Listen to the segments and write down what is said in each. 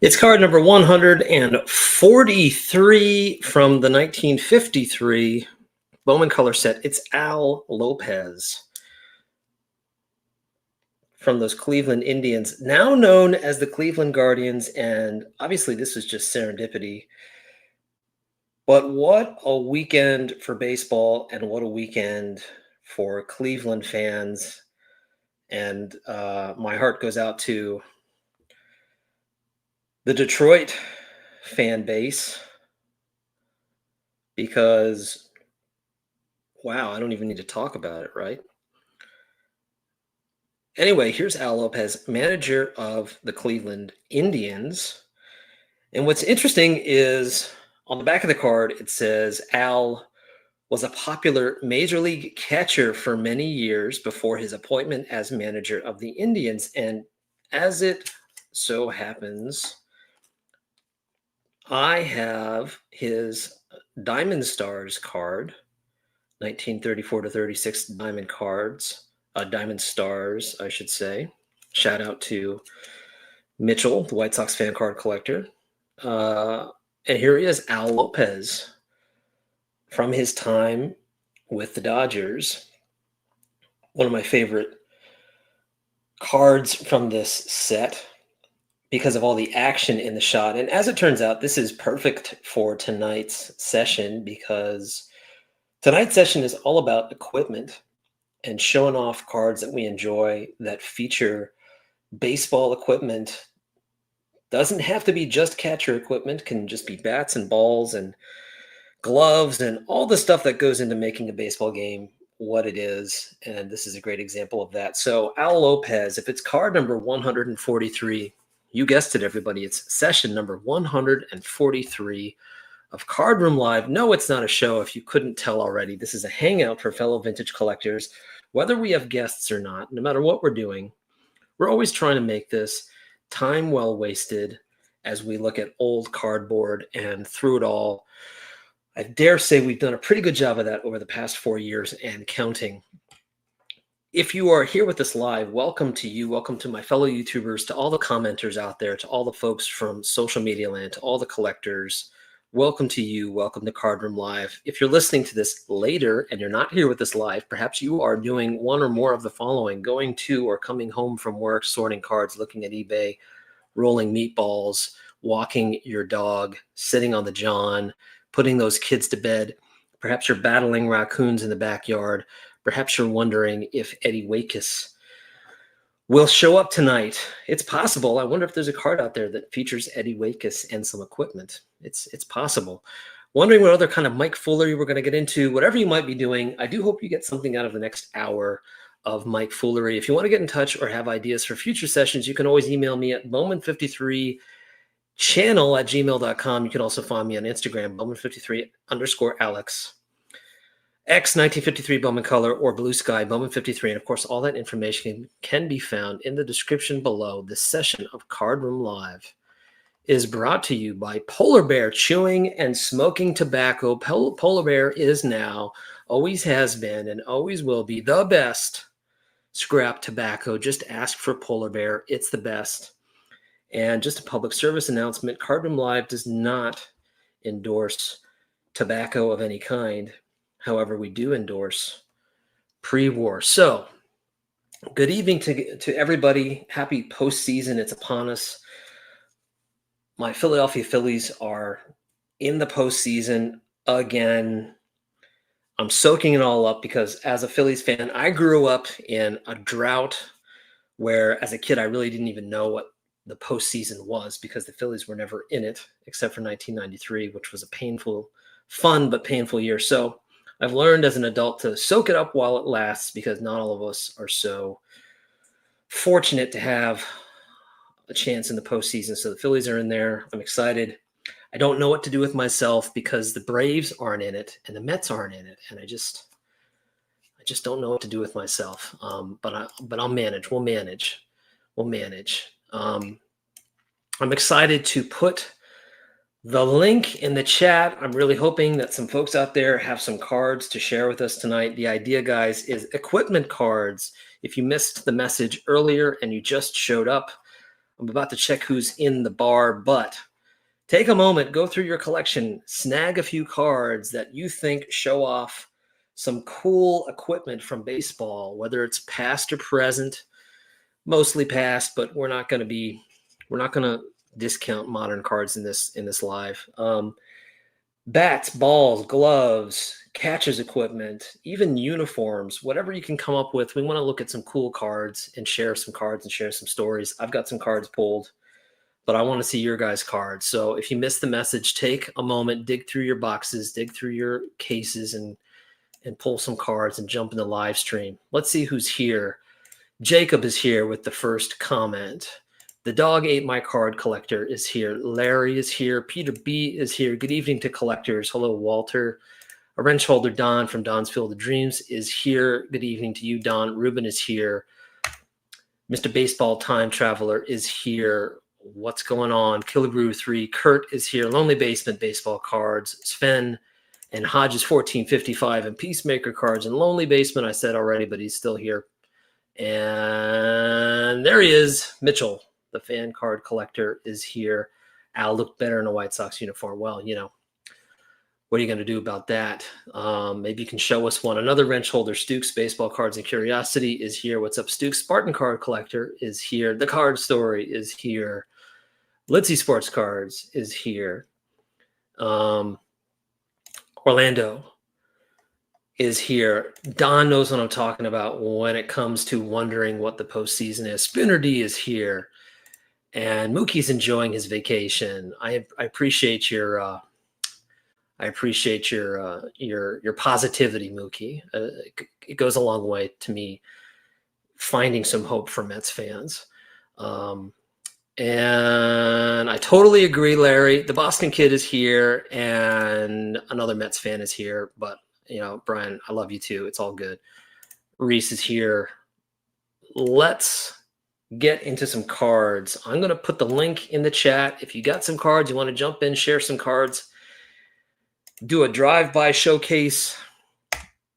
It's card number 143 from the 1953 Bowman color set. It's Al Lopez from those Cleveland Indians, now known as the Cleveland Guardians. And obviously, this was just serendipity. But what a weekend for baseball, and what a weekend for Cleveland fans. And my heart goes out to the Detroit fan base because, wow, I don't even need to talk about it, right? Anyway, here's Al Lopez, manager of the Cleveland Indians. And what's interesting is on the back of the card, it says Al was a popular major league catcher for many years before his appointment as manager of the Indians. And as it so happens, I have his Diamond Stars card, 1934 to 36 Diamond cards, Diamond Stars, I should say. Shout out to Mitchell, the White Sox fan card collector. And here he is, Al Lopez, from his time with the Dodgers. One of my favorite cards from this set because of all the action in the shot. And as it turns out, this is perfect for tonight's session because tonight's session is all about equipment and showing off cards that we enjoy that feature baseball equipment. Doesn't have to be just catcher equipment, can just be bats and balls and gloves and all the stuff that goes into making a baseball game what it is. And this is a great example of that. So Al Lopez, if it's card number 143, you guessed it, everybody, it's session number 143 of Card Room Live. No, it's not a show if you couldn't tell already. This is a hangout for fellow vintage collectors. Whether we have guests or not, no matter what we're doing, we're always trying to make this time well wasted as we look at old cardboard. And through it all, I dare say we've done a pretty good job of that over the past 4 years and counting. If you are here with us live, welcome to you. Welcome to my fellow YouTubers, to all the commenters out there, to all the folks from social media land, to all the collectors. Welcome to you. Welcome to Card Room Live. If you're listening to this later and you're not here with us live, perhaps you are doing one or more of the following: going to or coming home from work, sorting cards, looking at eBay, rolling meatballs, walking your dog, sitting on the john, putting those kids to bed. Perhaps you're battling raccoons in the backyard. Perhaps you're wondering if Eddie Waitkus will show up tonight. It's possible. I wonder if there's a card out there that features Eddie Waitkus and some equipment. It's possible. Wondering what other kind of Mike foolery we're going to get into. Whatever you might be doing, I do hope you get something out of the next hour of Mike foolery. If you want to get in touch or have ideas for future sessions, you can always email me at bowman53channel@gmail.com. You can also find me on Instagram, bowman53_Alex. X 1953 Bowman Color or Blue Sky Bowman 53. And of course, all that information can be found in the description below. This session of Card Room Live is brought to you by Polar Bear Chewing and Smoking Tobacco. Polar Bear is now, always has been, and always will be the best scrap tobacco. Just ask for Polar Bear. It's the best. And just a public service announcement, Card Room Live does not endorse tobacco of any kind. However, we do endorse pre-war. So, good evening to everybody. Happy postseason. It's upon us. My Philadelphia Phillies are in the postseason again. I'm soaking it all up because as a Phillies fan, I grew up in a drought where as a kid, I really didn't even know what the postseason was because the Phillies were never in it except for 1993, which was a fun but painful year. So I've learned as an adult to soak it up while it lasts because not all of us are so fortunate to have a chance in the postseason. So the Phillies are in there. I'm excited. I don't know what to do with myself because the Braves aren't in it and the Mets aren't in it. And I just don't know what to do with myself. But I'll manage. We'll manage. I'm excited to put the link in the chat. I'm really hoping that some folks out there have some cards to share with us tonight. The idea, guys, is equipment cards. If you missed the message earlier and you just showed up, I'm about to check who's in the bar, but take a moment, go through your collection, snag a few cards that you think show off some cool equipment from baseball, whether it's past or present, mostly past, but we're not going to discount modern cards in this live. Bats, balls, gloves, catcher's equipment, even uniforms, whatever you can come up with. We want to look at some cool cards and share some cards and share some stories. I've got some cards pulled, but I want to see your guys' cards. So if you missed the message, take a moment, dig through your boxes, dig through your cases, and pull some cards and jump in the live stream. Let's see who's here. Jacob is here with the first comment. The dog ate my card collector is here. Larry is here. Peter B is here. Good evening to collectors. Hello, Walter. A wrench holder, Don from Don's Field of Dreams is here. Good evening to you, Don. Ruben is here. Mr. Baseball Time Traveler is here. What's going on? Killabrew 3. Kurt is here. Lonely Basement Baseball Cards. Sven and Hodges 1455 and Peacemaker cards. And Lonely Basement, I said already, but he's still here. And there he is, Mitchell. The fan card collector is here. Al looked better in a White Sox uniform. Well, what are you going to do about that? Maybe you can show us one. Another wrench holder, Stukes, Baseball Cards and Curiosity is here. What's up, Stukes? Spartan Card Collector is here. The Card Story is here. Litzy Sports Cards is here. Orlando is here. Don knows what I'm talking about when it comes to wondering what the postseason is. Spooner D is here. And Mookie's enjoying his vacation. I appreciate your positivity, Mookie. It goes a long way to me finding some hope for Mets fans. And I totally agree, Larry. The Boston Kid is here, and another Mets fan is here. But Brian, I love you too. It's all good. Reese is here. Let's get into some cards. I'm going to put the link in the chat. If you got some cards, you want to jump in, share some cards, do a drive-by showcase,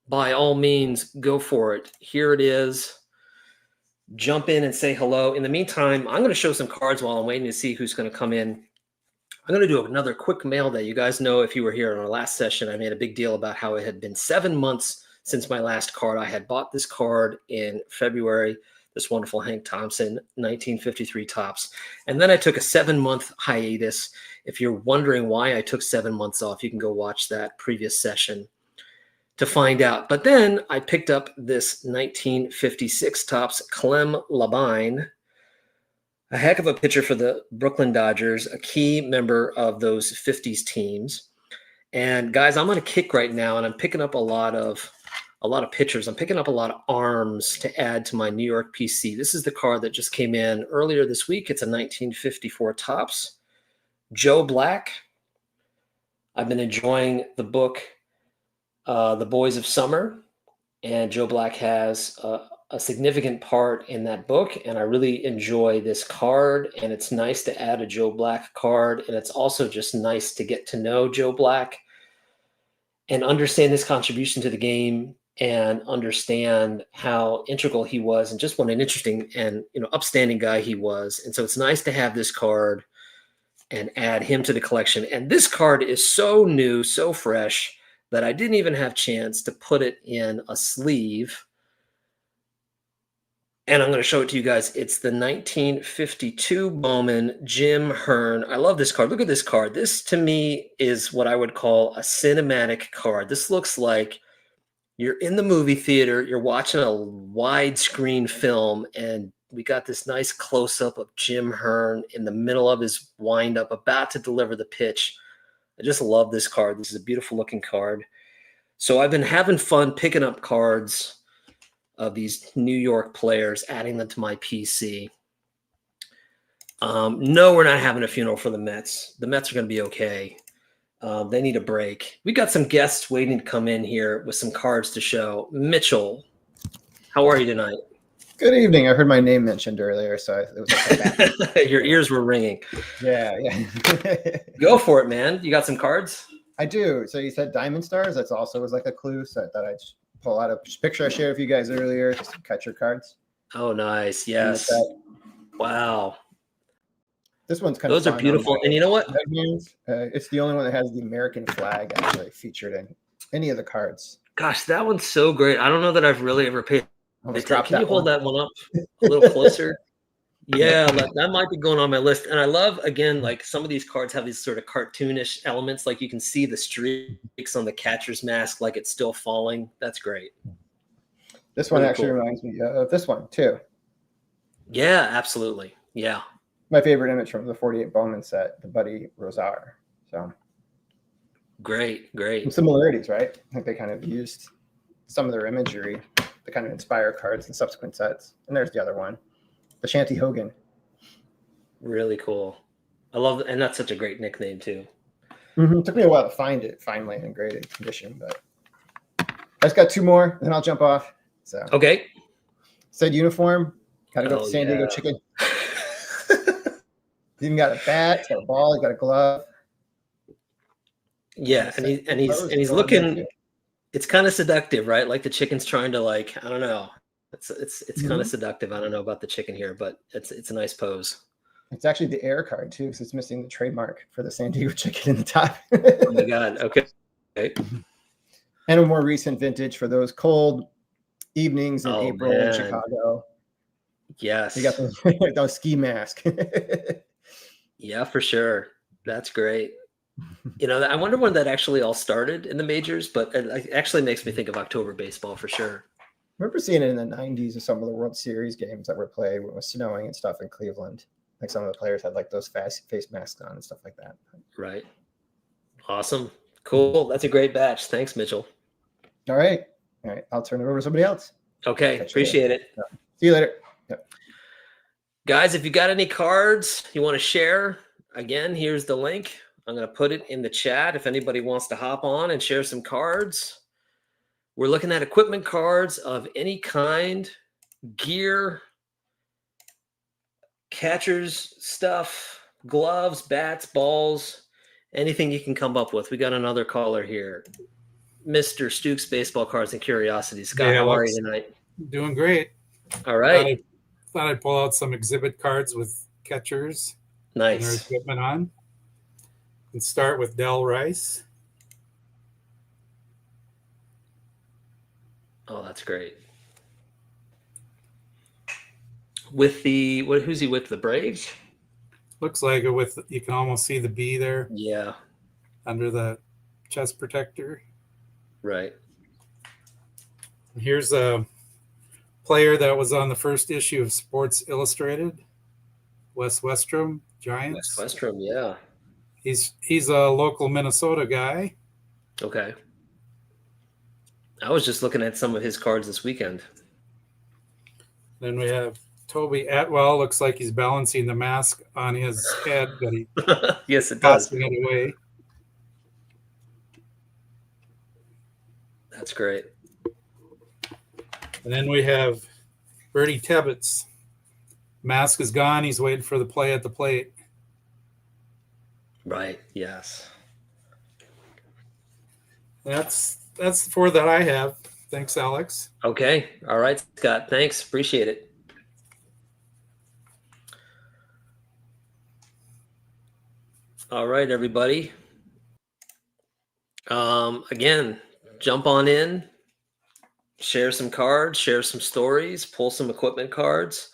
by all means, go for it. Here it is. Jump in and say hello. In the meantime, I'm going to show some cards while I'm waiting to see who's going to come in. I'm going to do another quick mail day. You guys know, if you were here in our last session, I made a big deal about how it had been 7 months since my last card. I had bought this card in February, this wonderful Hank Thompson 1953 Topps. And then I took a 7-month hiatus. If you're wondering why I took 7 months off, you can go watch that previous session to find out. But then I picked up this 1956 Topps Clem Labine, a heck of a pitcher for the Brooklyn Dodgers, a key member of those 50s teams. And guys, I'm on a kick right now, and I'm picking up a lot of pitchers. I'm picking up a lot of arms to add to my New York PC. This is the card that just came in earlier this week. It's a 1954 Topps. Joe Black. I've been enjoying the book, The Boys of Summer, and Joe Black has a significant part in that book, and I really enjoy this card, and it's nice to add a Joe Black card, and it's also just nice to get to know Joe Black and understand his contribution to the game and understand how integral he was and just what an interesting and upstanding guy he was. And so it's nice to have this card and add him to the collection. And this card is so new, so fresh, that I didn't even have a chance to put it in a sleeve. And I'm going to show it to you guys. It's the 1952 Bowman Jim Hearn. I love this card. Look at this card. This, to me, is what I would call a cinematic card. This looks like you're in the movie theater, you're watching a widescreen film, and we got this nice close-up of Jim Hearn in the middle of his windup, about to deliver the pitch. I just love this card. This is a beautiful-looking card. So I've been having fun picking up cards of these New York players, adding them to my PC. No, we're not having a funeral for the Mets. The Mets are going to be okay. They need a break. We got some guests waiting to come in here with some cards to show. Mitchell, how are you tonight? Good evening. I heard my name mentioned earlier, so it was like Your ears were ringing. Yeah. Go for it, man. You got some cards? I do. So you said Diamond Stars. That's also was like a clue. So I thought I'd pull out a picture I shared with you guys earlier, just to cut your cards. Oh, nice. Yes. Wow. This one's kind Those of are fun. beautiful. And you know what? It's the only one that has the American flag actually featured in any of the cards. Gosh, that one's so great. I don't know that I've really ever paid Almost attention. dropped Can you that hold one. that one up a little closer? Yeah, that might be going on my list. And I love, again, like some of these cards have these sort of cartoonish elements. Like you can see the streaks on the catcher's mask, like it's still falling. That's great. This one Really actually cool. reminds me of this one too. Yeah, absolutely. Yeah. My favorite image from the 48 Bowman set, the Buddy Rosar. So Great, some great. similarities, right? I think they kind of used some of their imagery to kind of inspire cards in subsequent sets. And there's the other one, the Shanty Hogan. Really cool. I love it. And that's such a great nickname too. It took me a while to find it finally in graded condition, but I just got two more, then I'll jump off. So Okay. said uniform, gotta go Oh, to San Diego yeah. Chicken. He's even got a bat, he's got a ball, he's got a glove. Yeah, and he's looking. It's kind of seductive, right? Like the chicken's trying to, like, I don't know. It's kind of seductive. I don't know about the chicken here, but it's a nice pose. It's actually the air card too, because it's missing the trademark for the San Diego Chicken in the top. Oh my god. Okay. And a more recent vintage for those cold evenings in Oh, April in man. Chicago. Yes. You got those ski mask. Yeah, for sure. That's great. You know, I wonder when that actually all started in the majors, but it actually makes me think of October baseball for sure. I remember seeing it in the 90s of some of the World Series games that were played when it was snowing and stuff in Cleveland. Like some of the players had like those face masks on and stuff like that. Right. Awesome. Cool. That's a great batch. Thanks, Mitchell. All right. I'll turn it over to somebody else. Okay. Appreciate it. Yeah. See you later. Yep. Guys, if you got any cards you want to share, again, here's the link. I'm going to put it in the chat if anybody wants to hop on and share some cards. We're looking at equipment cards of any kind, gear, catchers stuff, gloves, bats, balls, anything you can come up with. We got another caller here. Mr. Stukes, Baseball Cards and Curiosities. Scott, how are you tonight? Doing great. All right. Thought I'd pull out some exhibit cards with catchers and their Nice. equipment on. And start with Del Rice. Oh, that's great. With the who's he with? The Braves? Looks like it with, you can almost see the B there Yeah. under the chest protector. Right. And here's a player that was on the first issue of Sports Illustrated, Wes Westrom, Giants. Wes Westrom, yeah. He's a local Minnesota guy. Okay. I was just looking at some of his cards this weekend. Then we have Toby Atwell. Looks like he's balancing the mask on his head, but he Yes, it does. tossing it away. That's great. And then we have Bertie Tebbets. Mask is gone. He's waiting for the play at the plate. Right. Yes. That's the four that I have. Thanks, Alex. Okay. All right, Scott. Thanks. Appreciate it. All right, everybody. Again, jump on in, share some cards, share some stories, pull some equipment cards.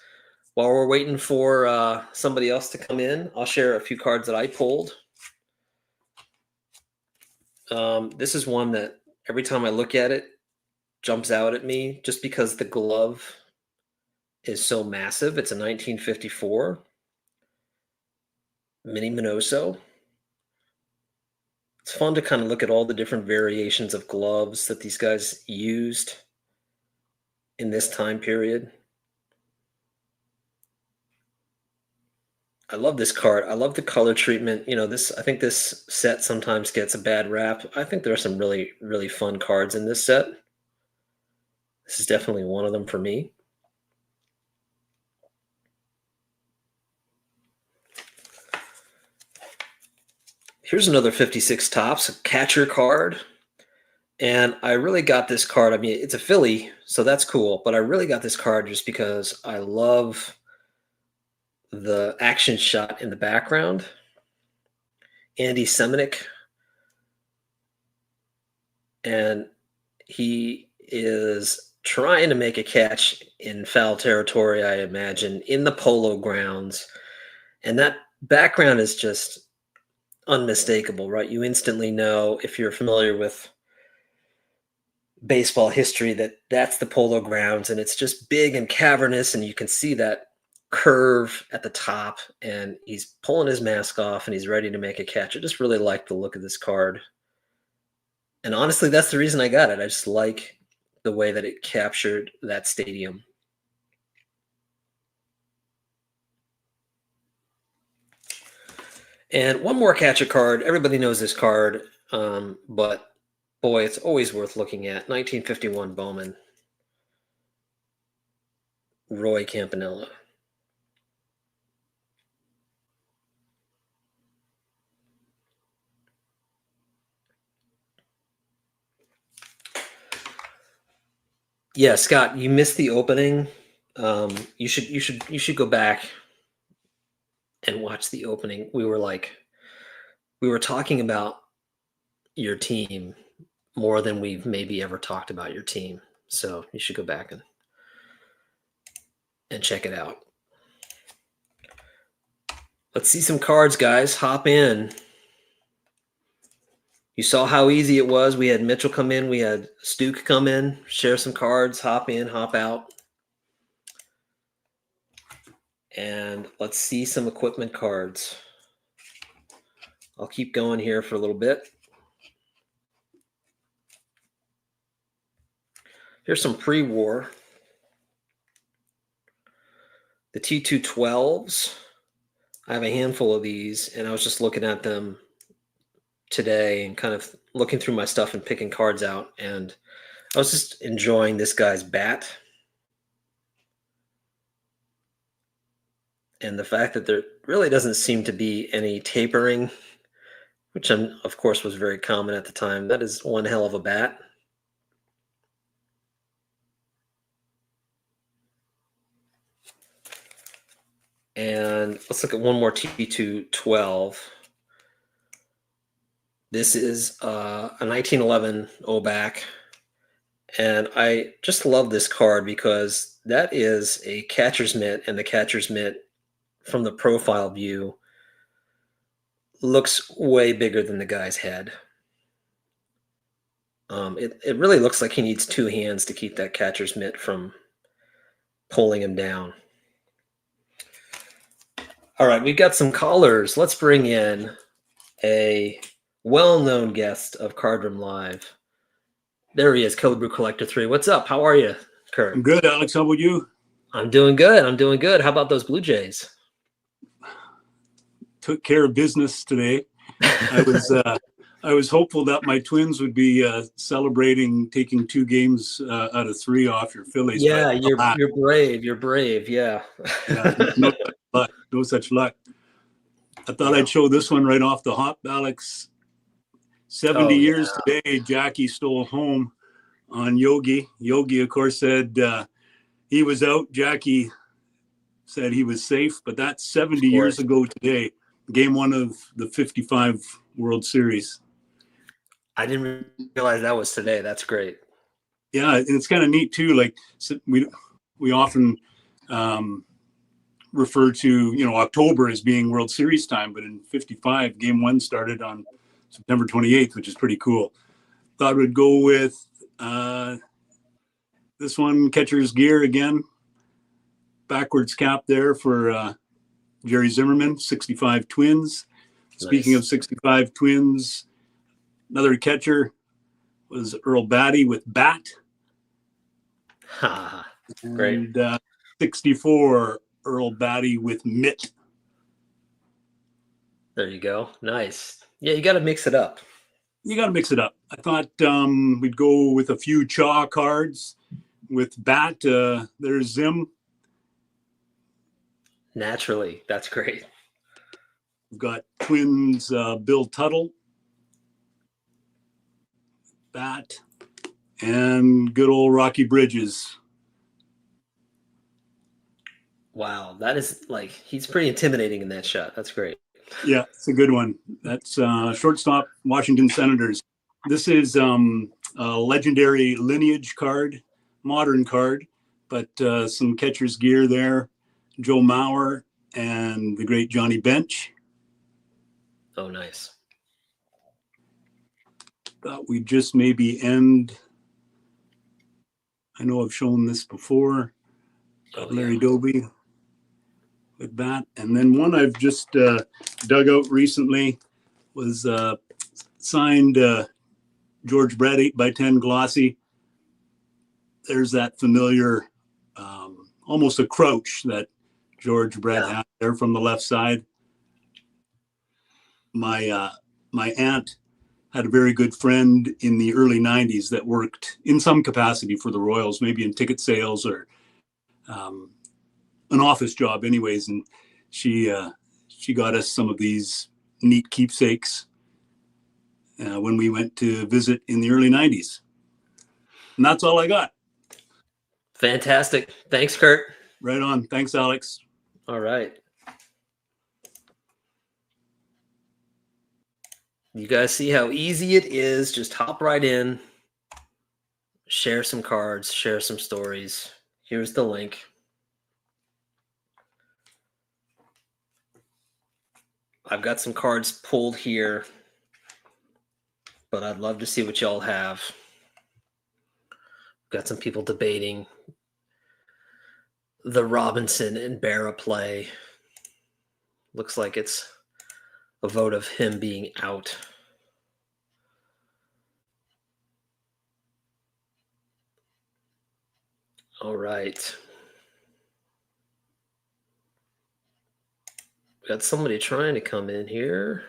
While we're waiting for somebody else to come in, I'll share a few cards that I pulled. This is one that every time I look at it, jumps out at me just because the glove is so massive. It's a 1954 Mini Minoso. It's fun to kind of look at all the different variations of gloves that these guys used in this time period. I love this card. I love the color treatment. You know, I think this set sometimes gets a bad rap. I think there are some really, really fun cards in this set. This is definitely one of them for me. Here's another 56 Topps, a catcher card. And I really got this card. I mean, it's a Philly, so that's cool. But I really got this card just because I love the action shot in the background. Andy Semenuk, and he is trying to make a catch in foul territory, I imagine, in the Polo Grounds. And that background is just unmistakable, right? You instantly know, if you're familiar with baseball history, that that's the Polo Grounds, and it's just big and cavernous, and you can see that curve at the top, and he's pulling his mask off and he's ready to make a catch. I just really like the look of this card. And honestly, that's the reason I got it. I just like the way that it captured that stadium. And one more catcher card. Everybody knows this card, but boy, it's always worth looking at. 1951 Bowman. Roy Campanella. Yeah, Scott, you missed the opening. You should go back and watch the opening. We were talking about your team more than we've maybe ever talked about your team. So you should go back and check it out. Let's see some cards, guys. Hop in. You saw how easy it was. We had Mitchell come in. We had Stuke come in, share some cards, hop in, hop out. And let's see some equipment cards. I'll keep going here for a little bit. Here's some pre-war. The T212s. I have a handful of these, and I was just looking at them today and kind of looking through my stuff and picking cards out, and I was just enjoying this guy's bat and the fact that there really doesn't seem to be any tapering, which of course was very common at the time. That is one hell of a bat. And let's look at one more T212. This is a 1911 Oback, and I just love this card because that is a catcher's mitt, and the catcher's mitt from the profile view looks way bigger than the guy's head. It really looks like he needs two hands to keep that catcher's mitt from pulling him down. All right, we've got some callers. Let's bring in a well-known guest of Cardroom Live. There he is, Code Brew Collector 3. What's up? How are you, Kurt? I'm good, Alex. How about you? I'm doing good. I'm doing good. How about those Blue Jays? Took care of business today. I was hopeful that my Twins would be celebrating taking 2 games out of 3 off your Phillies. Yeah, you're brave. You're brave. Yeah. No such luck. I thought I'd show this one right off the hop, Alex. 70 years today, Jackie stole home on Yogi. Yogi, of course, said he was out. Jackie said he was safe, but that's 70 years ago today. Game 1 of the 55 World Series. I didn't realize that was today. That's great. Yeah, and it's kind of neat too. Like we often refer to October as being World Series time, but in 55, Game 1 started on September 28th, which is pretty cool. Thought we'd go with this one, catcher's gear again. Backwards cap there for Jerry Zimmerman, 65 Twins. Nice. Speaking of 65 Twins, another catcher was Earl Batty with bat. Great. And 64, Earl Batty with mitt. There you go. Nice. Yeah, you got to mix it up. You got to mix it up. I thought we'd go with a few Chaw cards with bat. There's Zim. Naturally. That's great. We've got Twins, Bill Tuttle. Bat. And good old Rocky Bridges. Wow, that is like he's pretty intimidating in that shot. That's great. Yeah, it's a good one. That's shortstop, Washington Senators. This is a legendary lineage card, modern card, but some catcher's gear there. Joe Mauer and the great Johnny Bench. Oh, nice. Thought we'd just maybe end. I know I've shown this before. Oh, Larry yeah. Doby with that. And then one I've just dug out recently was signed George Brett 8x10 glossy. There's that familiar, almost a crouch that George Brett had there from the left side. My aunt had a very good friend in the early 90s that worked in some capacity for the Royals, maybe in ticket sales or an office job anyways. And she got us some of these neat keepsakes when we went to visit in the early 90s. And that's all I got. Fantastic. Thanks, Kurt. Right on. Thanks, Alex. All right. You guys see how easy it is. Just hop right in, share some cards, share some stories. Here's the link. I've got some cards pulled here, but I'd love to see what y'all have. Got some people debating the Robinson and Berra play. Looks like it's a vote of him being out. All right. Got somebody trying to come in here.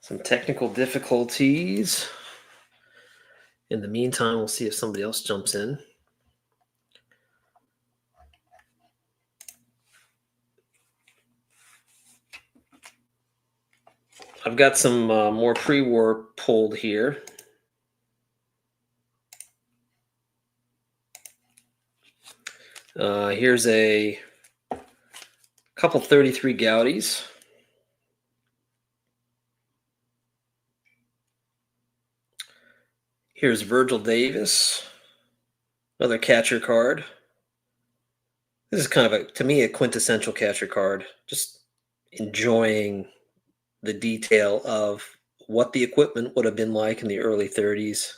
Some technical difficulties. In the meantime, we'll see if somebody else jumps in. I've got some more pre-war pulled here. Here's a couple 33 Goudeys. Here's Virgil Davis, another catcher card. This is kind of to me, a quintessential catcher card. Just enjoying the detail of what the equipment would have been like in the early 30s.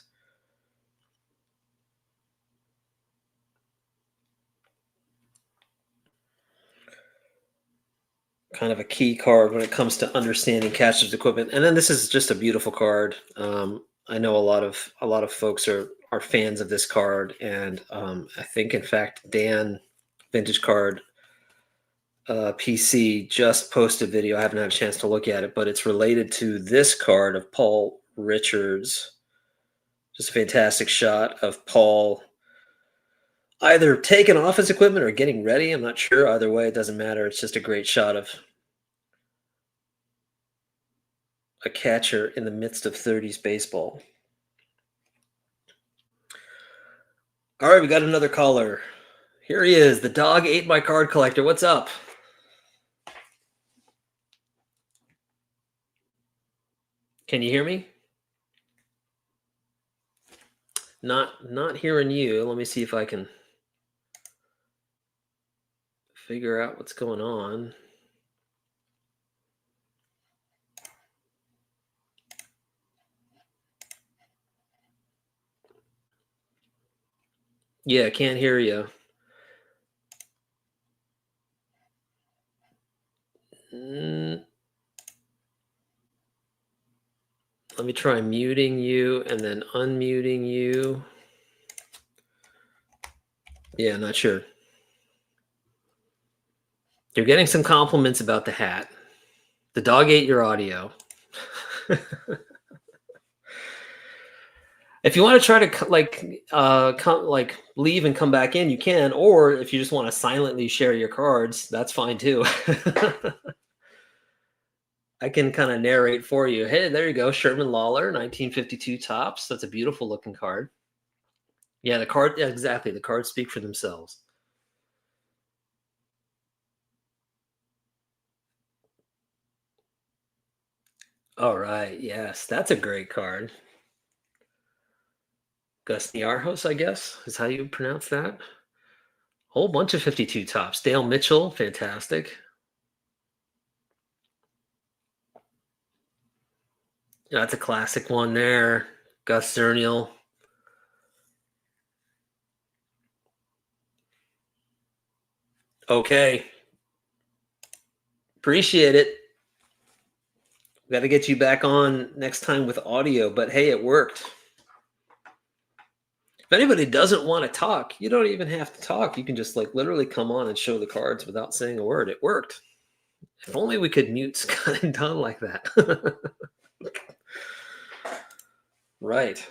Kind of a key card when it comes to understanding catcher's equipment. And then this is just a beautiful card. I know a lot of folks are fans of this card, and I think in fact Dan Vintage Card PC just posted a video. I haven't had a chance to look at it, but it's related to this card of Paul Richards. Just a fantastic shot of Paul either taking off his equipment or getting ready. I'm not sure. Either way, it doesn't matter. It's just a great shot of a catcher in the midst of 30s baseball. All right, we got another caller. Here he is. The dog ate my card collector. What's up? Can you hear me? Not hearing you. Let me see if I can figure out what's going on. Yeah, can't hear you. Let me try muting you and then unmuting you. Yeah, not sure. You're getting some compliments about the hat. The dog ate your audio. If you want to try to leave and come back in, you can. Or if you just want to silently share your cards, that's fine too. I can kind of narrate for you. Hey, there you go. Sherman Lawler, 1952 Topps. That's a beautiful looking card. Yeah, the card. Yeah, exactly. The cards speak for themselves. All right. Yes, that's a great card. Gus Niarchos, I guess, is how you pronounce that. Whole bunch of 52 tops. Dale Mitchell, fantastic. Yeah, that's a classic one there. Gus Cernial. Okay. Appreciate it. Got to get you back on next time with audio, but hey, it worked. If anybody doesn't want to talk, you don't even have to talk. You can just like literally come on and show the cards without saying a word. It worked. If only we could mute Scott and Don like that. Right.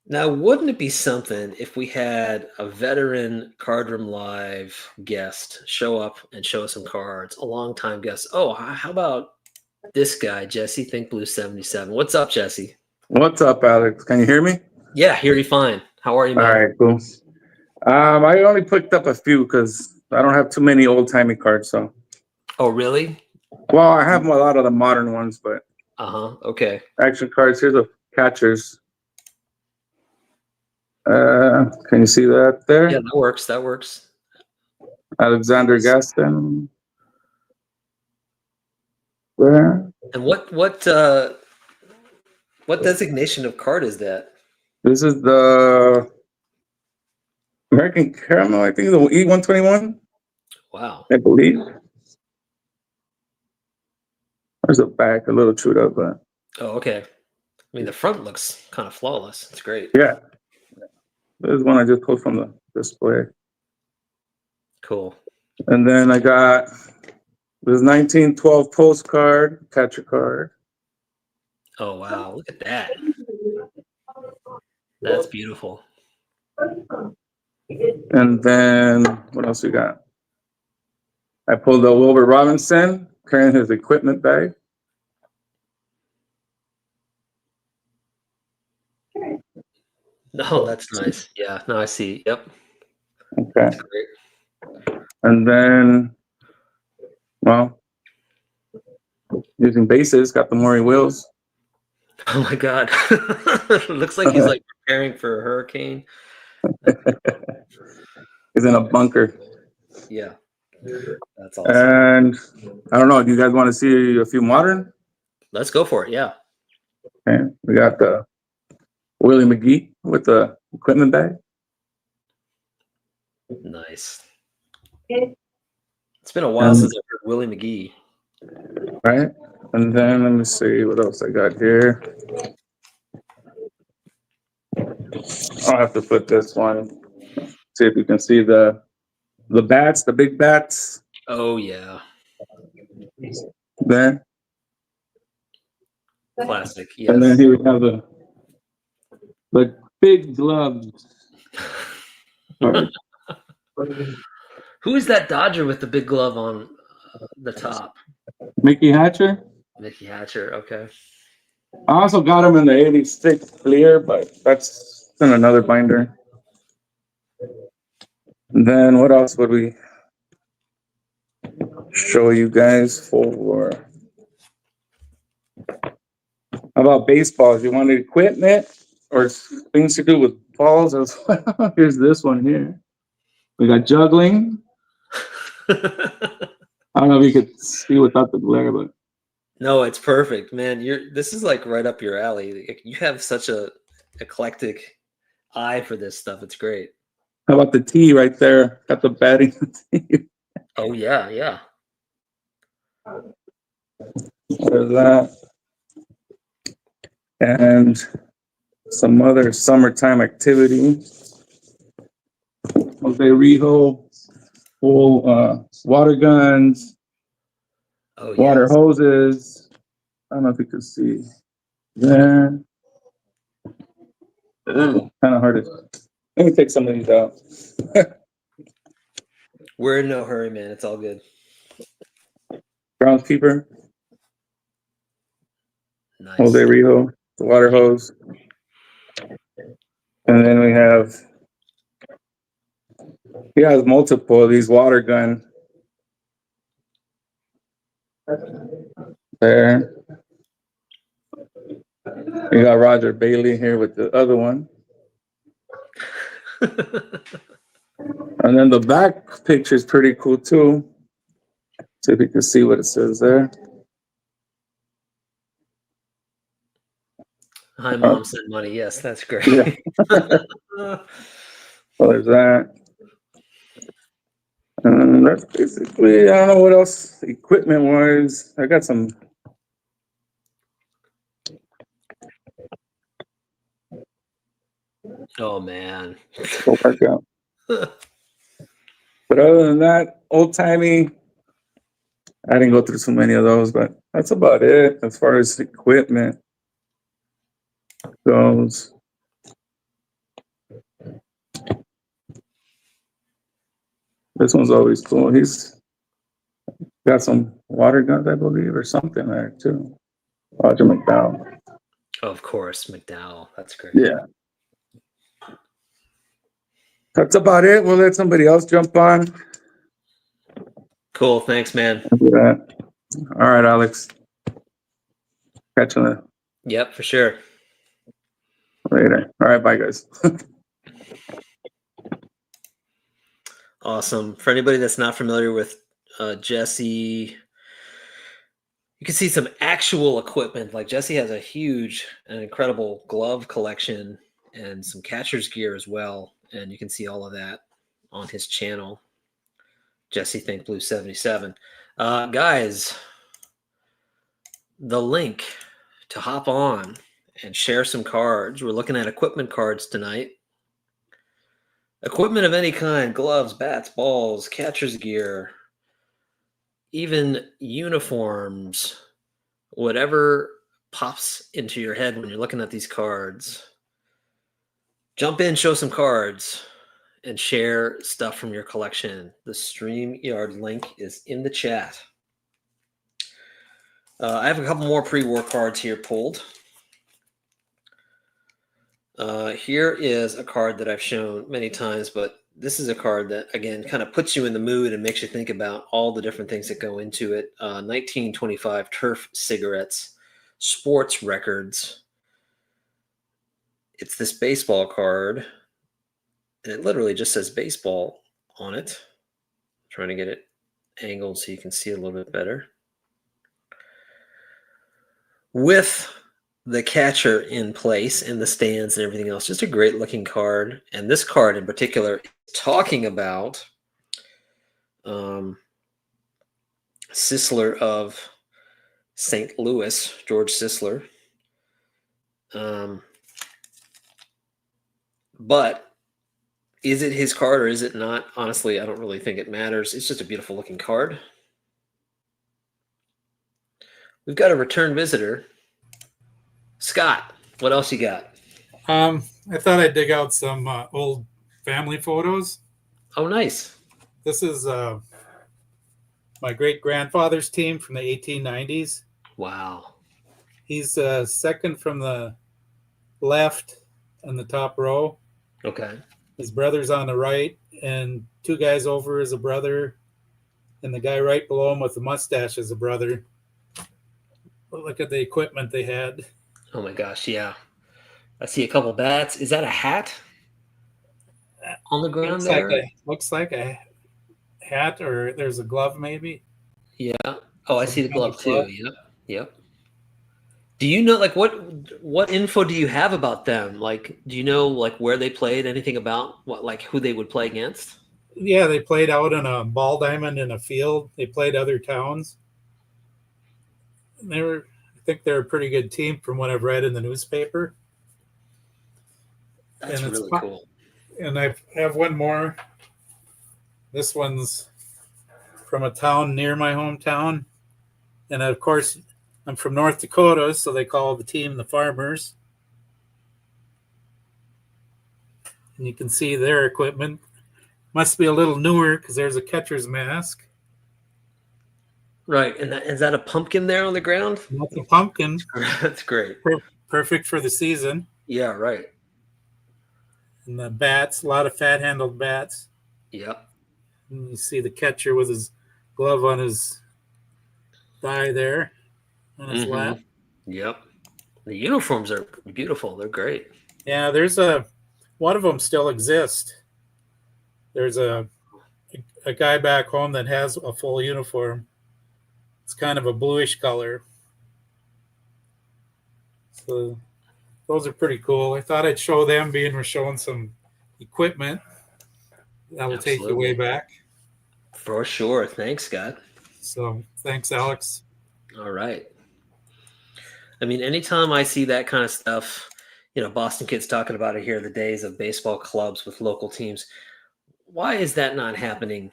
Now, wouldn't it be something if we had a veteran Card Room Live guest show up and show us some cards, a longtime guest? Oh, how about this guy, Jesse Think Blue 77? What's up, Jesse? What's up, Alex? Can you hear me? Yeah, hear you fine. How are you, All man? right, cool. I only picked up a few because I don't have too many old-timey cards. So, Oh, really? well, I have a lot of the modern ones, but Okay. action cards. Here's the catchers. Can you see that there? Yeah, that works. That works. Alexander Gaston. There. And what designation of card is that? This is the American Caramel. I think the E121. Wow. I believe. There's a back, a little chewed up, but Oh, okay. I mean, the front looks kind of flawless. It's great. yeah. This is one I just pulled from the display. Cool. And then I got this 1912 postcard, catcher card. Oh, wow. Look at that. That's beautiful. And then what else we got? I pulled a Wilbur Robinson carrying his equipment bag. No, that's nice. Yeah, no, I see. Yep. Okay. That's great. And then, well, using bases, got the Maury Wills. Oh my God. Looks like he's like preparing for a hurricane. He's in a bunker. Yeah. That's awesome. And I don't know, do you guys want to see a few modern? Let's go for it. Yeah. Okay. We got the Willie McGee with the equipment bag. Nice. It's been a while since I've heard Willie McGee. Right. And then let me see what else I got here. I'll have to put this one. See if you can see the bats, the big bats Oh, yeah. there. Classic. And then Yes. here we have the big gloves. Who is that Dodger with the big glove on the top? Mickey Hatcher. Mickey Hatcher. Okay. I also got him in the 86 clear, but that's in another binder. And then what else would we show you guys for? How about baseballs? You wanted equipment or things to do with balls as well? Here's this one here. We got juggling. I don't know if you could see without the glare, but No, it's perfect, man. This is like right up your alley. You have such a eclectic eye for this stuff. It's great. how about the tee right there? Got the batting tee. Oh yeah, yeah. There's that. And some other summertime activity. Jose Rijo, full water guns, Oh yeah. water hoses. I don't know if you can see there. Kind of hard to. Let me take some of these out. We're in no hurry, man. It's all good. Groundskeeper, Nice. Jose Rijo. the water hose. And then we have, he has multiple of these water gun. There. We got Roger Bailey here with the other one. And then the back picture is pretty cool too. See if you can see what it says there. Hi, Mom sent money. Yes, that's great. Yeah. So there's that. And that's basically, I don't know what else equipment wise. I got some. Oh man. Go back out. But other than that, old timey. I didn't go through so many of those, but that's about it as far as equipment goes. This one's always cool. He's got some water guns, I believe, or something there too. Roger McDowell. Of course, McDowell. That's great. Yeah. That's about it. We'll let somebody else jump on. Cool. Thanks, man. Do that. All right, Alex. Catch you Yep, for sure. later. All right, bye, guys. Awesome. For anybody that's not familiar with Jesse, you can see some actual equipment. Like Jesse has a huge and incredible glove collection and some catcher's gear as well. And you can see all of that on his channel, Jesse Think Blue 77. Guys, the link to hop on and share some cards. We're looking at equipment cards tonight. Equipment of any kind, gloves, bats, balls, catcher's gear, even uniforms, whatever pops into your head when you're looking at these cards. Jump in, show some cards, and share stuff from your collection. The StreamYard link is in the chat. I have a couple more pre-war cards here pulled. Here is a card that I've shown many times, but this is a card that, again, kind of puts you in the mood and makes you think about all the different things that go into it. 1925 Turf cigarettes, sports records. It's this baseball card, and it literally just says baseball on it. I'm trying to get it angled so you can see a little bit better. With the catcher in place in the stands and everything else. Just a great looking card. And this card in particular is talking about Sisler of St. Louis, George Sisler. But is it his card or is it not? Honestly, I don't really think it matters. It's just a beautiful looking card. We've got a return visitor. Scott, what else you got? I thought I'd dig out some old family photos. Oh, nice. This is my great-grandfather's team from the 1890s. Wow. He's second from the left in the top row. Okay. His brother's on the right, and two guys over is a brother, and the guy right below him with the mustache is a brother. Look at the equipment they had. Oh my gosh, yeah. I see a couple bats. Is that a hat on the ground there? Looks like a hat, or there's a glove maybe. Yeah. Oh, I see the glove too. Yep. Yep. Do you know, like, what info do you have about them? Like, do you know, like, where they played? Anything about what, like, who they would play against? Yeah, they played out in a ball diamond in a field. They played other towns. I think they're a pretty good team from what I've read in the newspaper. That's And it's really fun. cool. And I have one more. This one's from a town near my hometown. And of course, I'm from North Dakota, so they call the team the Farmers. And you can see their equipment. Must be a little newer because there's a catcher's mask. Right. And is that a pumpkin there on the ground? That's a pumpkin. That's great. perfect for the season. Yeah, right. And the bats, a lot of fat-handled bats. Yep. And you see the catcher with his glove on his thigh there, on his lap. Yep. The uniforms are beautiful. They're great. Yeah, one of them still exists. There's a guy back home that has a full uniform. It's kind of a bluish color. So those are pretty cool. I thought I'd show them, being we're showing some equipment that will take you way Absolutely. back. For sure. Thanks, Scott. So thanks, Alex. All right. I mean, anytime I see that kind of stuff, Boston kids talking about it here, the days of baseball clubs with local teams. Why is that not happening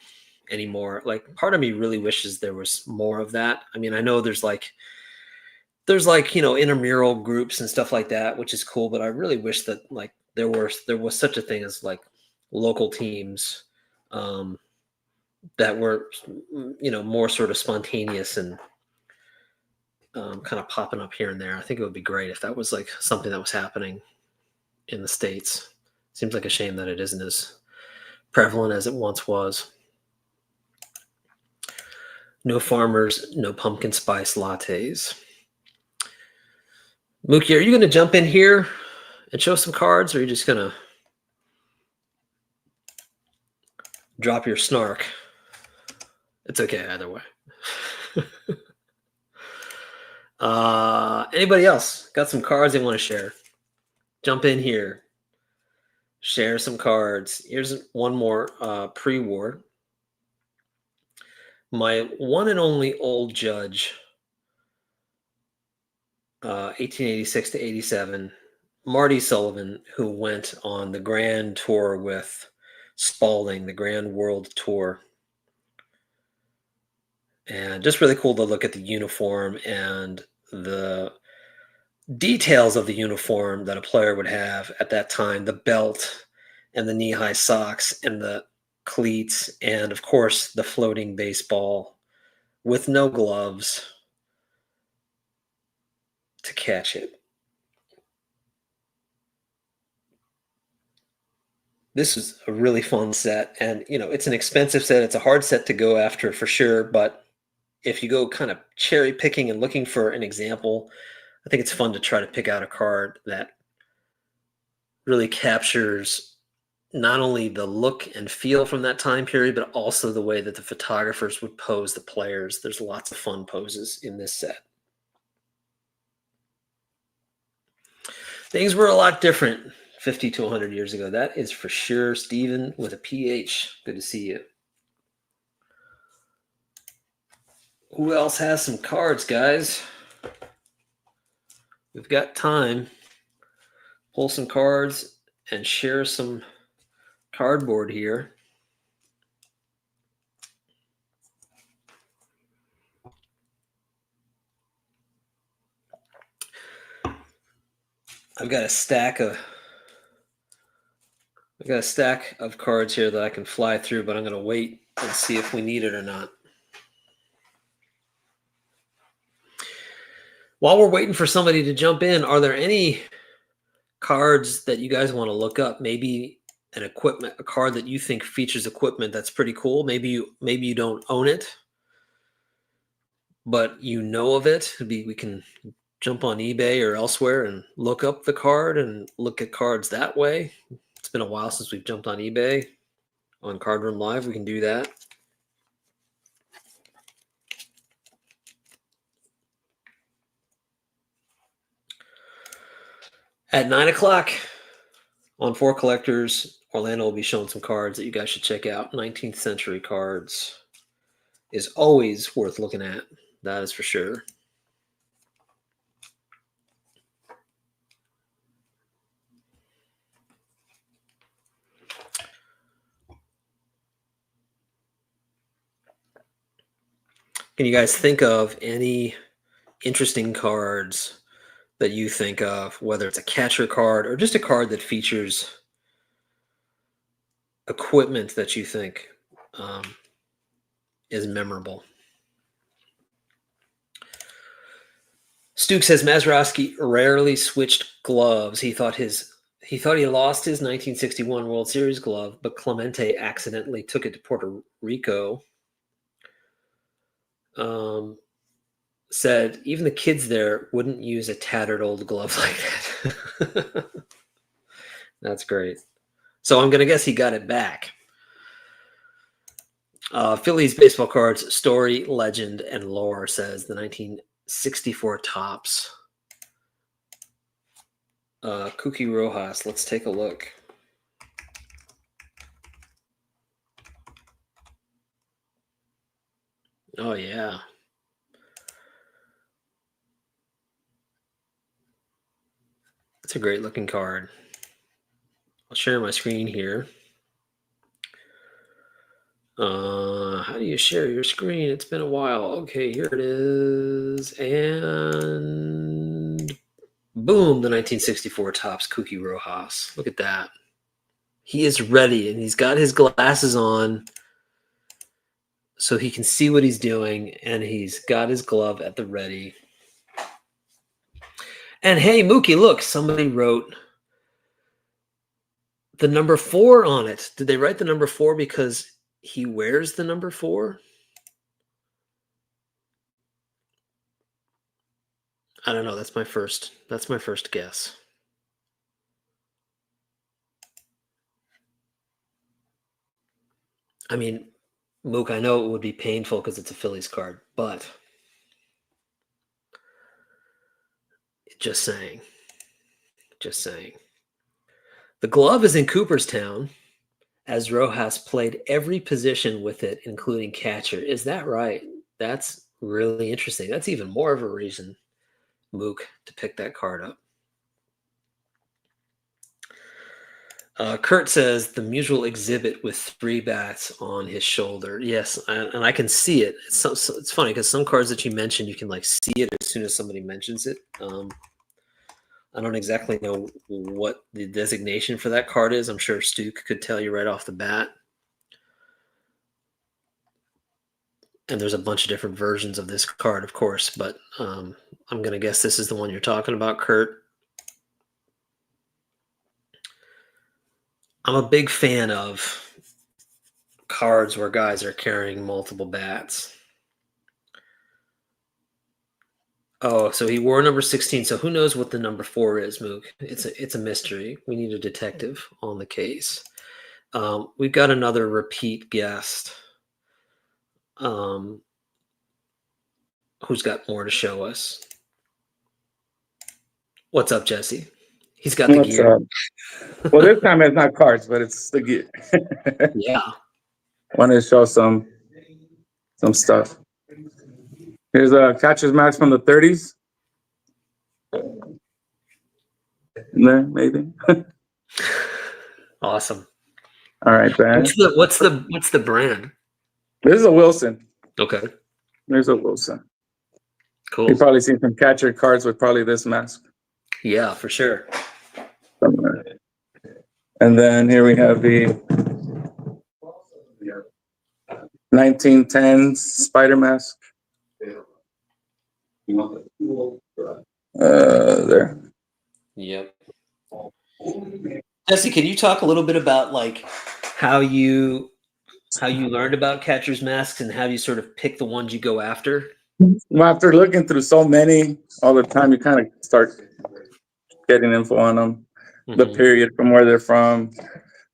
anymore? Like, part of me really wishes there was more of that. I mean, I know there's intramural groups and stuff like that, which is cool, but I really wish that like there was such a thing as like local teams that were more sort of spontaneous and kind of popping up here and there. I think it would be great if that was like something that was happening in the States. Seems like a shame that it isn't as prevalent as it once was. No farmers, no pumpkin spice lattes. Mookie, are you going to jump in here and show some cards, or are you just going to drop your snark? It's okay either way. Anybody else got some cards they want to share? Jump in here. Share some cards. Here's one more pre-war. My one and only old judge, 1886 to 87, Marty Sullivan, who went on the Grand Tour with Spalding, the Grand World Tour. And just really cool to look at the uniform and the details of the uniform that a player would have at that time, the belt and the knee-high socks and the cleats, and of course the floating baseball with no gloves to catch it. This is a really fun set, and it's an expensive set. It's a hard set to go after for sure, but if you go kind of cherry picking and looking for an example, I think it's fun to try to pick out a card that really captures not only the look and feel from that time period, but also the way that the photographers would pose the players. There's lots of fun poses in this set. Things were a lot different 50 to 100 years ago. That is for sure. Steven with a PH. Good to see you. Who else has some cards, guys? We've got time. Pull some cards and share some cardboard here. I've got a stack of cards here that I can fly through, but I'm going to wait and see if we need it or not. While we're waiting for somebody to jump in, are there any cards that you guys want to look up? Maybe a card that you think features equipment that's pretty cool. Maybe you don't own it, but you know of it. We can jump on eBay or elsewhere and look up the card and look at cards that way. It's been a while since we've jumped on eBay. On Card Room Live, we can do that. At 9 o'clock on For Collectors, Orlando will be showing some cards that you guys should check out. 19th century cards is always worth looking at. That is for sure. Can you guys think of any interesting cards that you think of, whether it's a catcher card or just a card that features equipment that you think is memorable? Stuke says Mazeroski rarely switched gloves. He thought he lost his 1961 World Series glove, but Clemente accidentally took it to Puerto Rico. Said even the kids there wouldn't use a tattered old glove like that. That's great. So I'm going to guess he got it back. Phillies baseball cards, story, legend, and lore says the 1964 Topps. Cookie Rojas. Let's take a look. Oh, yeah. It's a great looking card. I'll share my screen here. How do you share your screen? It's been a while. Okay, here it is. And boom, the 1964 Topps Cookie Rojas. Look at that. He is ready, and he's got his glasses on so he can see what he's doing, and he's got his glove at the ready. And hey, Mookie, look, somebody wrote the number 4 on it. Did they write the number 4 because he wears the number 4? I don't know. That's my first guess. I mean, Mook, I know it would be painful because it's a Phillies card, but just saying. Just saying. The glove is in Cooperstown, as Rojas played every position with it, including catcher. Is that right? That's really interesting. That's even more of a reason, Mook, to pick that card up. Kurt says the Musial exhibit with 3 bats on his shoulder. Yes, and I can see it. It's funny because some cards that you mentioned, you can like see it as soon as somebody mentions it. I don't exactly know what the designation for that card is. I'm sure Stuke could tell you right off the bat. And there's a bunch of different versions of this card, of course, but I'm going to guess this is the one you're talking about, Kurt. I'm a big fan of cards where guys are carrying multiple bats. Oh, so he wore number 16. So who knows what the number 4 is, Mook? It's a mystery. We need a detective on the case. We've got another repeat guest. Who's got more to show us? What's up, Jesse? He's got the What's gear. up? Well, this time it's not cards, but it's the gear. Yeah. Want to show some stuff. Here's a catcher's mask from the 30s. There, maybe. Awesome. All right, Ben. What's the brand? This is a Wilson. Okay. There's a Wilson. Cool. You've probably seen some catcher cards with probably this mask. Yeah, for sure. Somewhere. And then here we have the 1910 Spider mask. There. Yep. Jesse, can you talk a little bit about like how you learned about catcher's masks and how you sort of pick the ones you go after? Well, after looking through so many all the time, you kind of start getting info on them, the Mhm. period from where they're from,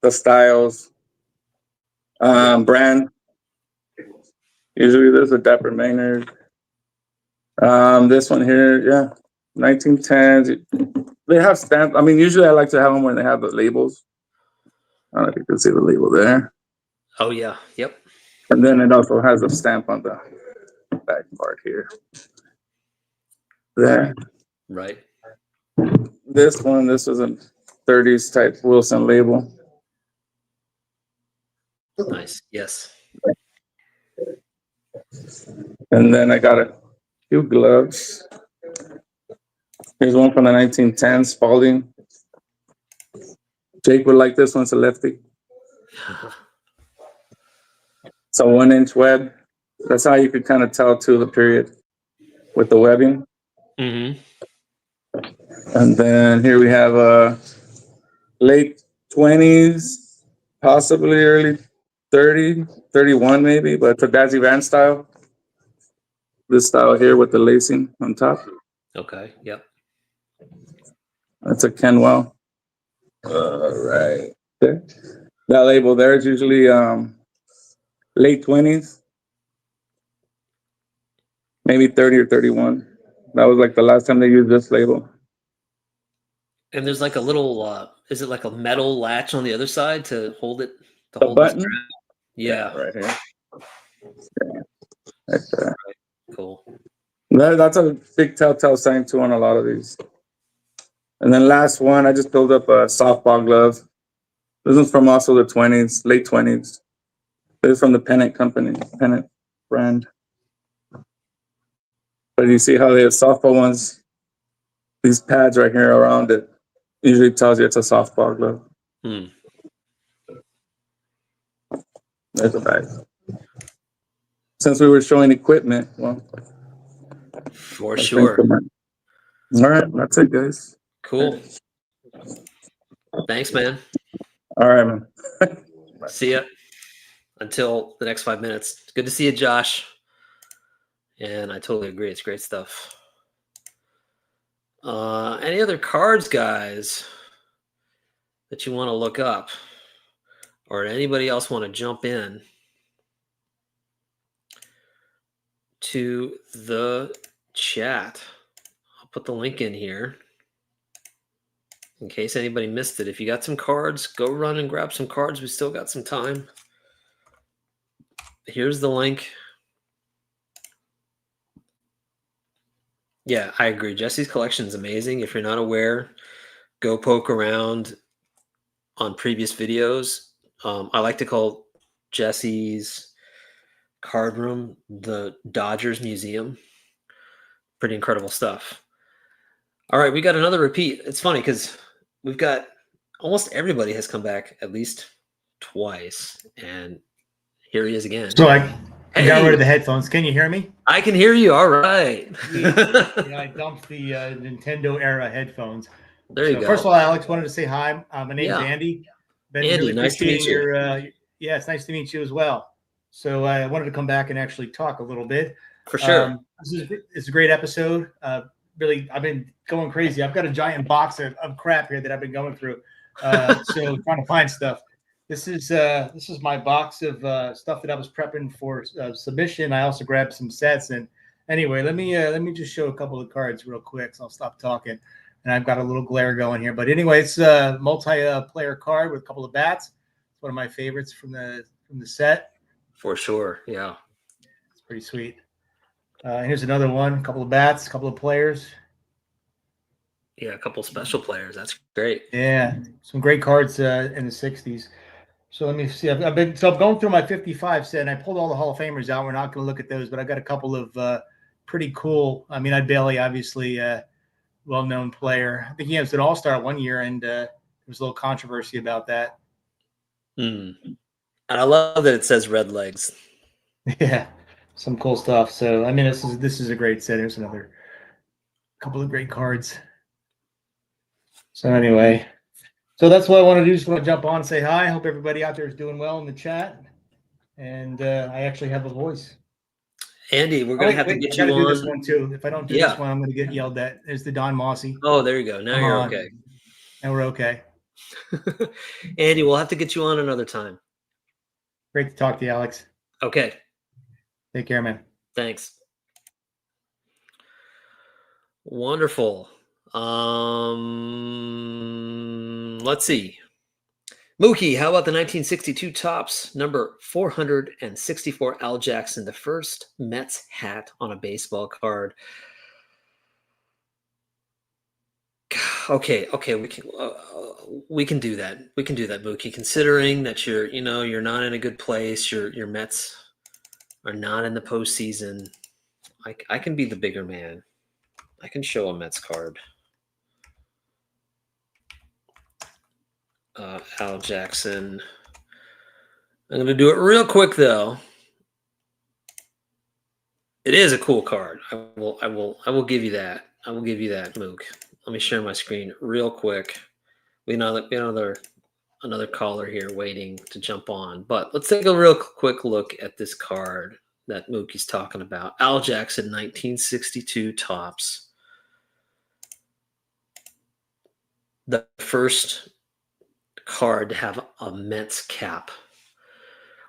the styles, brand. Usually there's a Dapper Maynard. This one here, yeah, 1910s. They have stamps. I mean, usually I like to have them when they have the labels. I don't know if you can see the label there. Oh yeah. Yep. And then it also has a stamp on the back part here. There. Right. This was a 30s type Wilson label. Nice. Yes. And then I got a few gloves. Here's one from the 1910s, Spalding. Jake would like this one, it's a lefty. It's a 1-inch web. That's how you could kind of tell too the period with the webbing. Mm-hmm. And then here we have late 20s, possibly early 30, 31 maybe, but it's a Dazzy Van style. This style here with the lacing on top. Okay. Yep. That's a Kenwell. All right. Okay. That label there is usually late 20s, maybe 30 or 31. That was like the last time they used this label. And there's like a little. Is it like a metal latch on the other side to hold it? To The hold the button? strap? Yeah. Right here. Right there. Cool. That's a big telltale sign too on a lot of these. And then last one, I just built up a softball glove. This one's from also the 20s, late 20s. This is from the Pennant company, Pennant brand. But you see how they have softball ones? These pads right here around it usually tells you it's a softball glove. Hmm. There's a bag. Since we were showing equipment, well, For I think sure. all right, that's it, guys. Cool. Thanks, man. All right, man. See ya. Until the next 5 minutes. Good to see you, Josh. And I totally agree. It's great stuff. Any other cards, guys, that you want to look up? Or anybody else want to jump in to the chat? I'll put the link in here in case anybody missed it. If you got some cards, go run and grab some cards. We still got some time. Here's the link. Yeah, I agree. Jesse's collection is amazing. If you're not aware, go poke around on previous videos. I like to call Jesse's card room the Dodgers Museum. Pretty incredible stuff. All right, we got another repeat. It's funny because we've got almost everybody has come back at least twice, and here he is again. So I got Hey. rid of the headphones. Can you hear me? I can hear you. All right. Yeah, I dumped the Nintendo era headphones. There you So go. first of all, Alex, wanted to say hi. My name's Yeah. Andy. Been Andy, really nice to meet appreciating you. yeah, it's nice to meet you as well. So I wanted to come back and actually talk a little bit. For sure. It's a great episode. Really, I've been going crazy. I've got a giant box of crap here that I've been going through. So trying to find stuff. This is my box of stuff that I was prepping for submission. I also grabbed some sets. And anyway, let me just show a couple of cards real quick. So I'll stop talking. And I've got a little glare going here. But anyway, it's a multi-player card with a couple of bats. It's one of my favorites from the set. For sure. Yeah. It's pretty sweet. Here's another one. A couple of bats, a couple of players. Yeah, a couple special players. That's great. Yeah, some great cards in the 60s. So let me see. I'm going through my 55 set, and I pulled all the Hall of Famers out. We're not going to look at those, but I got a couple of pretty cool. I mean, Ed Bailey, obviously, well-known player. I think he was an All-Star one year, and there was a little controversy about that. And I love that it says red legs. Yeah, some cool stuff. So I mean, this is a great set. There's another couple of great cards. So anyway. So that's what I want to do. Just want to jump on and say hi. I hope everybody out there is doing well in the chat. And I actually have a voice. Andy, we're going to have to get you do this on. one too. If I don't do this one, I'm going to get yelled at. There's the Don Mossy. Oh, there you go. Now you're okay. Now we're okay. Andy, we'll have to get you on another time. Great to talk to you, Alex. Okay. Take care, man. Thanks. Wonderful. Let's see. Mookie, how about the 1962 Topps number 464 Al Jackson, the first Mets hat on a baseball card? Okay, we can do that. We can do that, Mookie. Considering that you're not in a good place, your Mets are not in the postseason. I can be the bigger man. I can show a Mets card. Al Jackson. I'm going to do it real quick though. It is a cool card. I will give you that. I will give you that, Mook. Let me share my screen real quick. We know that another caller here waiting to jump on, but let's take a real quick look at this card that Mookie's talking about. Al Jackson, 1962 Topps. The first card to have a Mets cap.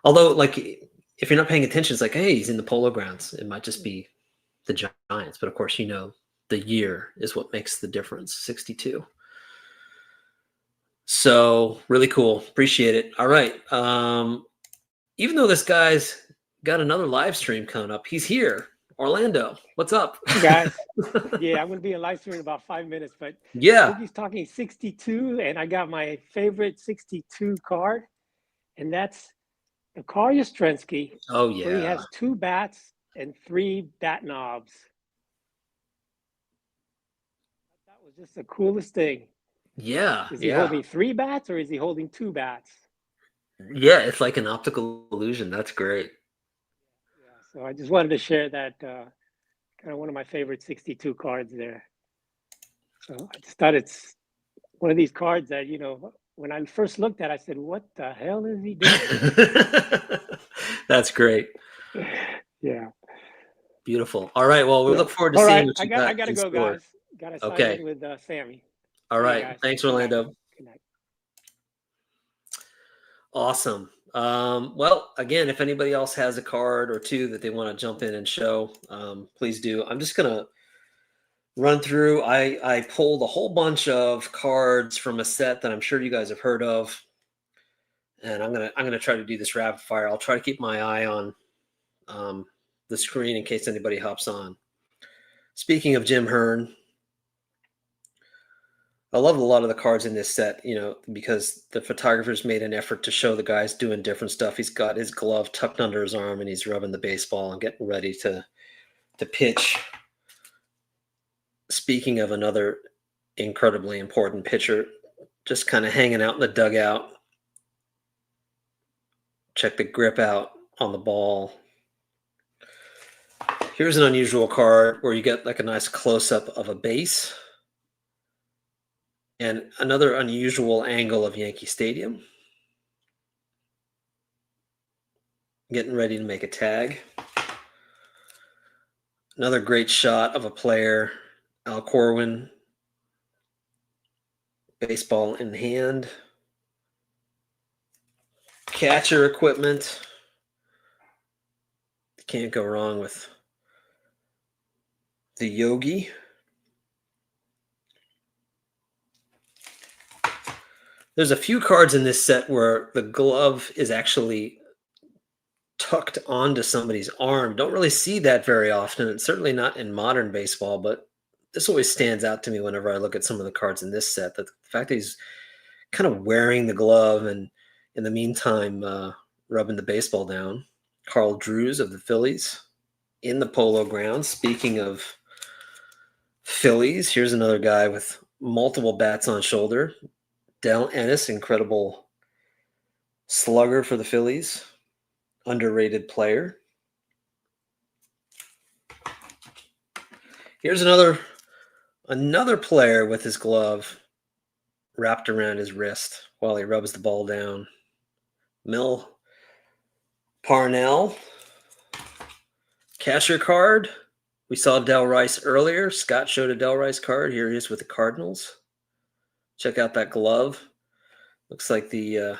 Although, like, if you're not paying attention, it's like, hey, he's in the Polo Grounds. It might just be the Giants, but of course, the year is what makes the difference. 62. So really cool. Appreciate it. All right. Even though this guy's got another live stream coming up, he's here. Orlando, what's up? Guys, yeah, I'm going to be in live stream in about 5 minutes, but Yeah. he's talking 62, and I got my favorite 62 card, and that's the Carl Yastrzemski, Oh, where he yeah. has 2 bats and 3 bat knobs. That was just the coolest thing. Yeah. Is he holding 3 bats or is he holding 2 bats? Yeah, it's like an optical illusion. That's great. Yeah, so I just wanted to share that kind of one of my favorite 62 cards there. So I just thought it's one of these cards that, when I first looked at it, I said, what the hell is he doing? That's great. Yeah. Beautiful. All right. Well, we look forward to All seeing right. what you I got got to in go, store. guys. Got to sign Okay. in with Sammy. All See you right. guys. Thanks, Good night. Orlando. Good night. Awesome. Well, again, if anybody else has a card or two that they want to jump in and show, please do. I'm just gonna run through. I pulled a whole bunch of cards from a set that I'm sure you guys have heard of, and I'm gonna try to do this rapid fire. I'll try to keep my eye on the screen in case anybody hops on. Speaking of Jim Hearn, I love a lot of the cards in this set, because the photographers made an effort to show the guys doing different stuff. He's got his glove tucked under his arm and he's rubbing the baseball and getting ready to pitch. Speaking of another incredibly important pitcher, just kind of hanging out in the dugout. Check the grip out on the ball. Here's an unusual card where you get like a nice close-up of a base. And another unusual angle of Yankee Stadium. Getting ready to make a tag. Another great shot of a player, Al Corwin. Baseball in hand. Catcher equipment. Can't go wrong with the Yogi. There's a few cards in this set where the glove is actually tucked onto somebody's arm. Don't really see that very often. It's certainly not in modern baseball, but this always stands out to me whenever I look at some of the cards in this set. That the fact that he's kind of wearing the glove and in the meantime rubbing the baseball down. Carl Drews of the Phillies in the Polo Grounds. Speaking of Phillies, here's another guy with multiple bats on shoulder. Dell Ennis, incredible slugger for the Phillies. Underrated player. Here's another player with his glove wrapped around his wrist while he rubs the ball down. Mel Parnell. Casher card. We saw Del Rice earlier. Scott showed a Del Rice card. Here he is with the Cardinals. Check out that glove. Looks like the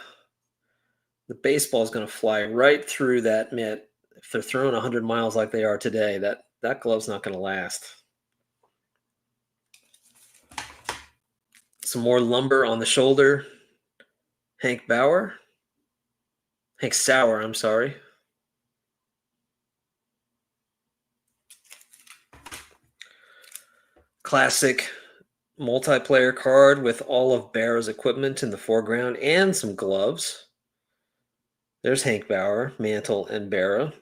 baseball is going to fly right through that mitt. If they're throwing 100 miles like they are today, that glove's not going to last. Some more lumber on the shoulder. Hank Sauer, I'm sorry. Classic multiplayer card with all of Barra's equipment in the foreground and some gloves. There's Hank Sauer, Mantle, and Barra.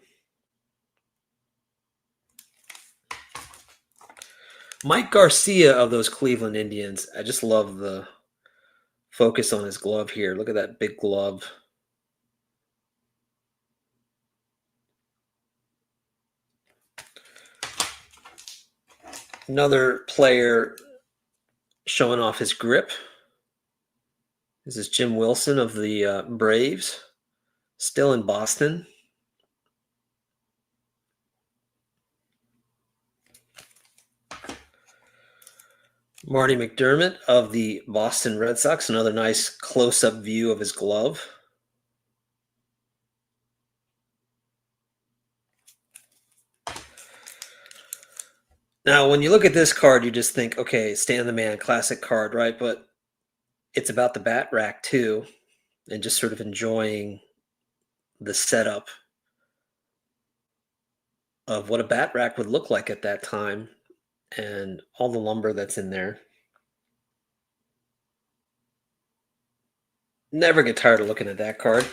Mike Garcia of those Cleveland Indians. I just love the focus on his glove here. Look at that big glove. Another player showing off his grip. This is Jim Wilson of the Braves, still in Boston. Marty McDermott of the Boston Red Sox, another nice close-up view of his glove. Now, when you look at this card, you just think, okay, Stan the Man, classic card, right? But it's about the bat rack too, and just sort of enjoying the setup of what a bat rack would look like at that time and all the lumber that's in there. Never get tired of looking at that card.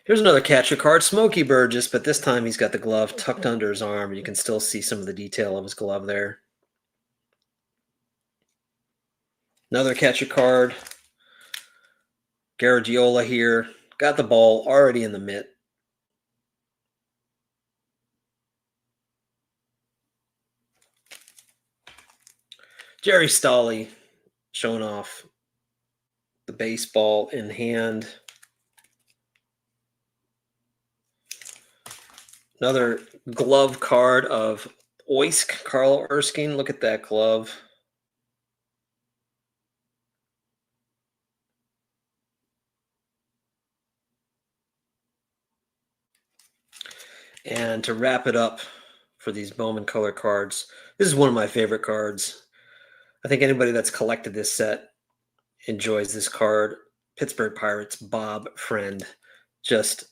Here's another catcher card, Smokey Burgess, but this time he's got the glove tucked under his arm. You can still see some of the detail of his glove there. Another catcher card, Garagiola here. Got the ball already in the mitt. Jerry Stolle showing off the baseball in hand. Another glove card of Oysk, Carl Erskine. Look at that glove. And to wrap it up for these Bowman color cards, this is one of my favorite cards. I think anybody that's collected this set enjoys this card. Pittsburgh Pirates, Bob Friend. Just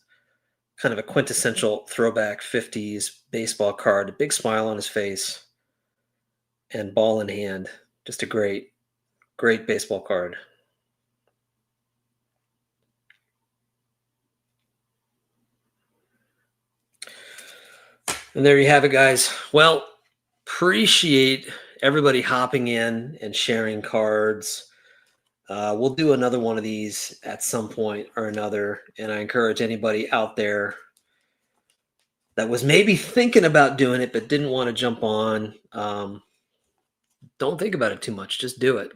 kind of a quintessential throwback 50s baseball card. A big smile on his face and ball in hand. Just a great, great baseball card. And there you have it, guys. Well, appreciate everybody hopping in and sharing cards. We'll do another one of these at some point or another. And I encourage anybody out there that was maybe thinking about doing it but didn't want to jump on, don't think about it too much. Just do it.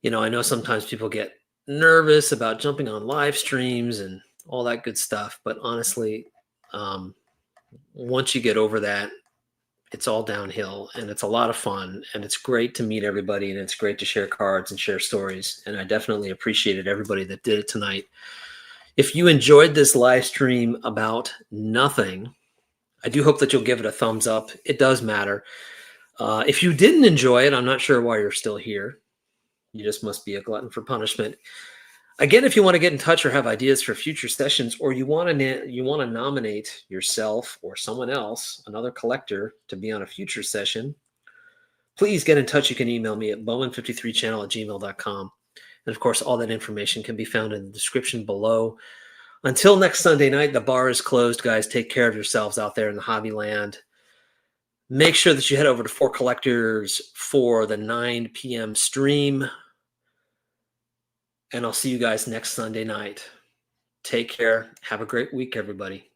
You know, I know sometimes people get nervous about jumping on live streams and all that good stuff. But honestly, once you get over that, it's all downhill, and it's a lot of fun, and it's great to meet everybody, and it's great to share cards and share stories. And I definitely appreciated everybody that did it tonight. If you enjoyed this live stream about nothing, I do hope that you'll give it a thumbs up. It does matter. If you didn't enjoy it, I'm not sure why you're still here. You just must be a glutton for punishment. Again, if you want to get in touch or have ideas for future sessions, or you want to nominate yourself or someone else, another collector, to be on a future session, please get in touch. You can email me at bowman53channel@gmail.com. And of course, all that information can be found in the description below. Until next Sunday night, the bar is closed, guys. Take care of yourselves out there in the hobby land. Make sure that you head over to 4Collectors for the 9 p.m. stream. And I'll see you guys next Sunday night. Take care. Have a great week, everybody.